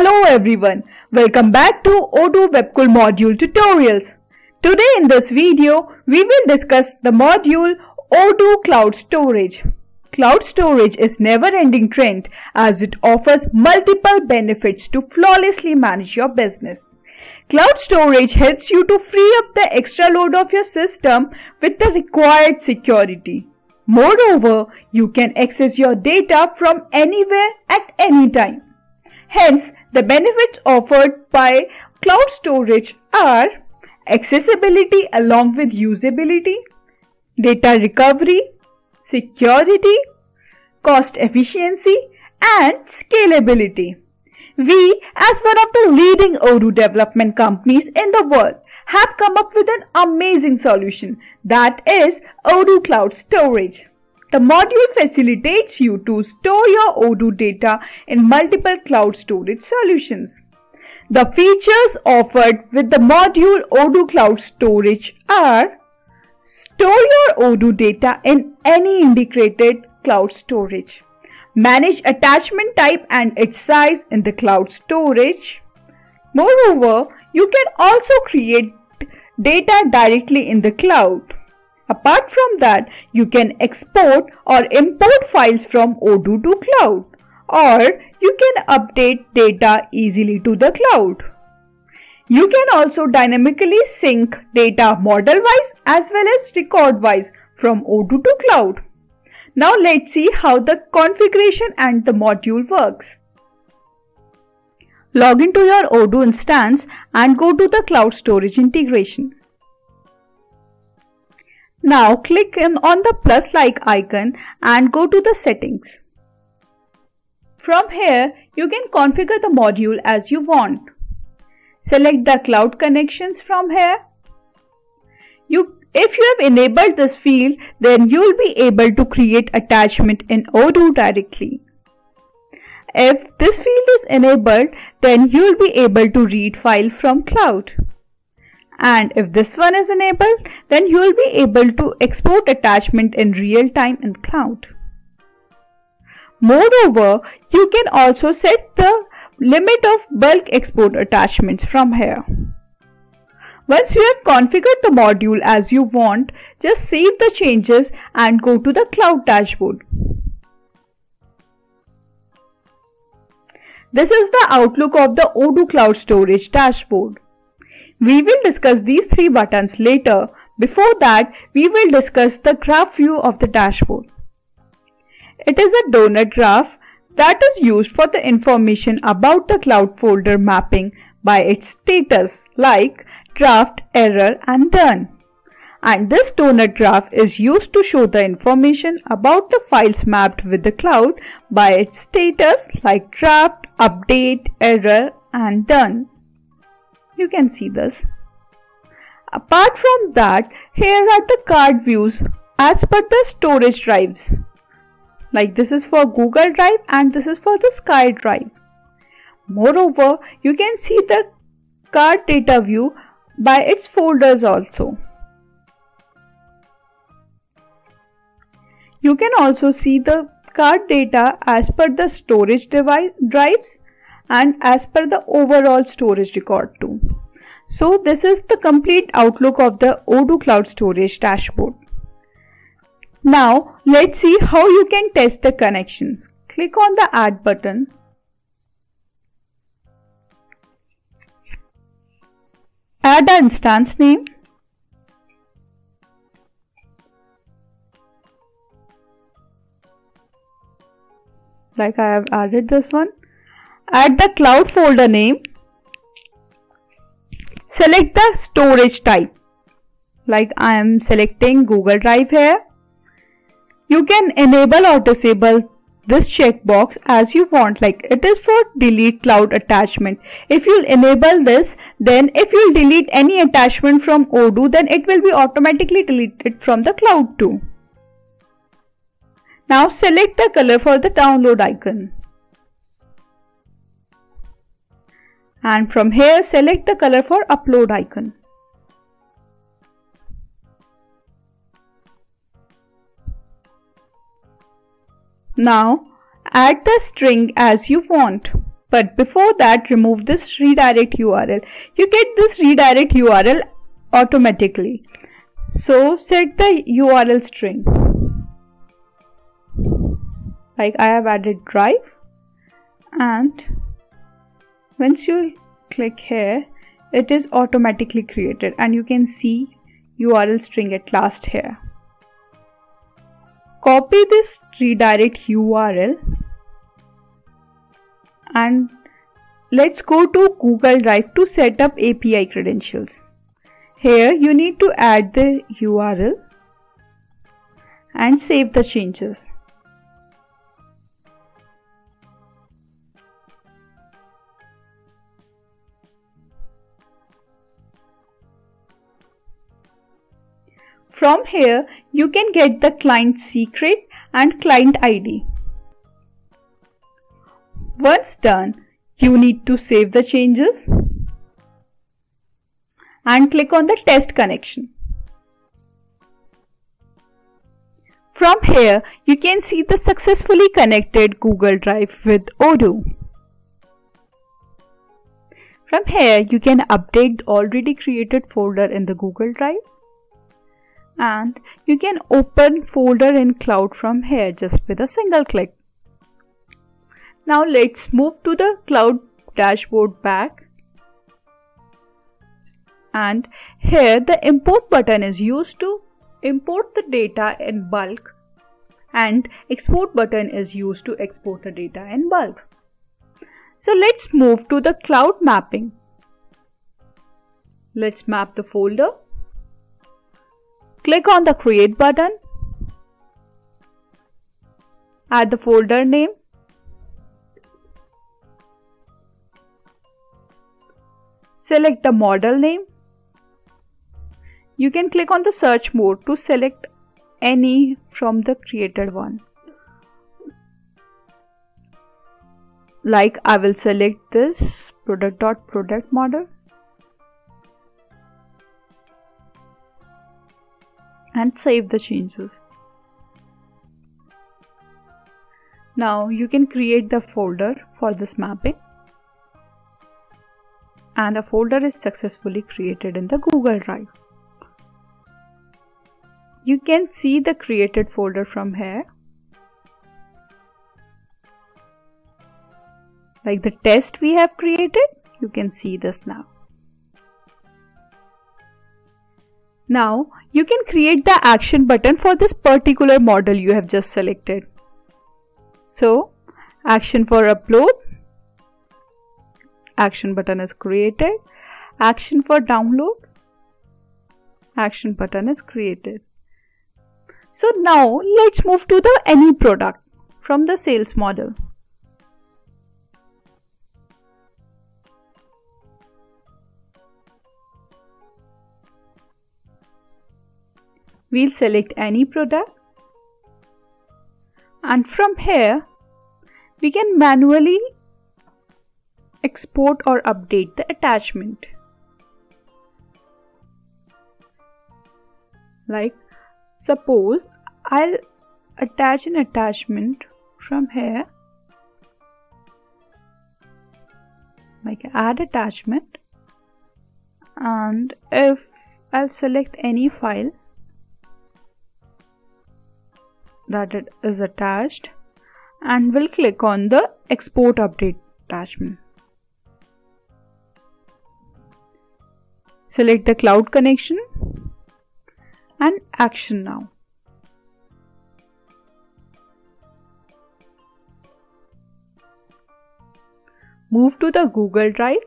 Hello everyone, welcome back to Odoo Webkul module tutorials. Today in this video, we will discuss the module Odoo Cloud Storage. Cloud storage is never-ending trend as it offers multiple benefits to flawlessly manage your business. Cloud storage helps you to free up the extra load of your system with the required security. Moreover, you can access your data from anywhere at any time. Hence, the benefits offered by cloud storage are accessibility along with usability, data recovery, security, cost efficiency, and scalability. We, as one of the leading Odoo development companies in the world, have come up with an amazing solution, that is Odoo Cloud Storage. The module facilitates you to store your Odoo data in multiple cloud storage solutions. The features offered with the module Odoo Cloud Storage are: store your Odoo data in any integrated cloud storage, manage attachment type and its size in the cloud storage. Moreover, you can also create data directly in the cloud. Apart from that, you can export or import files from Odoo to cloud, or you can update data easily to the cloud. You can also dynamically sync data model-wise as well as record-wise from Odoo to cloud. Now let's see how the configuration and the module works. Log into your Odoo instance and go to the cloud storage integration. Now click on the plus-like icon and go to the settings. From here, you can configure the module as you want. Select the cloud connections from here. If you have enabled this field, then you will be able to create attachment in Odoo directly. If this field is enabled, then you will be able to read file from cloud. And if this one is enabled, then you will be able to export attachment in real time in cloud. Moreover, you can also set the limit of bulk export attachments from here. Once you have configured the module as you want, just save the changes and go to the cloud dashboard. This is the outlook of the Odoo Cloud Storage dashboard. We will discuss these three buttons later. Before that, we will discuss the graph view of the dashboard. It is a donut graph that is used for the information about the cloud folder mapping by its status like draft, error, and done. And this donut graph is used to show the information about the files mapped with the cloud by its status like draft, update, error, and done. You can see this. Apart from that, here are the card views as per the storage drives. Like this is for Google Drive and this is for the Sky Drive. Moreover, you can see the card data view by its folders also. You can also see the card data as per the storage drives and as per the overall storage record too. So this is the complete outlook of the Odoo Cloud Storage dashboard. Now let's see how you can test the connections. Click on the Add button. Add an instance name. Like I have added this one. Add the cloud folder name. Select the storage type. Like I am selecting Google Drive here. You can enable or disable this checkbox as you want. Like it is for delete cloud attachment. If you enable this, then if you delete any attachment from Odoo, then it will be automatically deleted from the cloud too. Now select the color for the download icon. And from here select the color for upload icon. Now add the string as you want. But before that, remove this redirect URL. You get this redirect URL automatically. So set the URL string. Like I have added drive, and once you click here, it is automatically created and you can see URL string at last here. Copy this redirect URL and let's go to Google Drive to set up API credentials. Here you need to add the URL and save the changes. From here, you can get the client secret and client ID. Once done, you need to save the changes and click on the test connection. From here, you can see the successfully connected Google Drive with Odoo. From here, you can update the already created folder in the Google Drive. And you can open folder in cloud from here just with a single click. Now let's move to the cloud dashboard back. And here the import button is used to import the data in bulk, and export button is used to export the data in bulk. So let's move to the cloud mapping. Let's map the folder. Click on the Create button, add the folder name, select the model name. You can click on the search mode to select any from the created one. Like I will select this product.product model. And save the changes. Now you can create the folder for this mapping, and a folder is successfully created in the Google Drive. You can see the created folder from here. Like the test we have created, you can see this now. Now you can create the action button for this particular model you have just selected. So action for upload, action button is created. Action for download, action button is created. So now let's move to the any product from the sales model. We'll select any product, and from here we can manually export or update the attachment. Like suppose I'll attach an attachment from here, like add attachment, and if I'll select any file that it is attached, and we'll click on the export update attachment. Select the cloud connection and action now. Move to the Google Drive.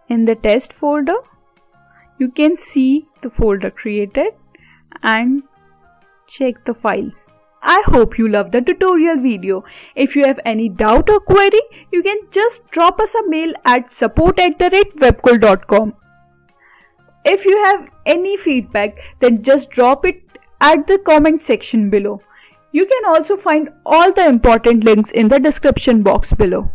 In the test folder, you can see the folder created and check the files. I hope you loved the tutorial video. If you have any doubt or query, you can just drop us a mail at support@webkul.com. If you have any feedback, then just drop it at the comment section below. You can also find all the important links in the description box below.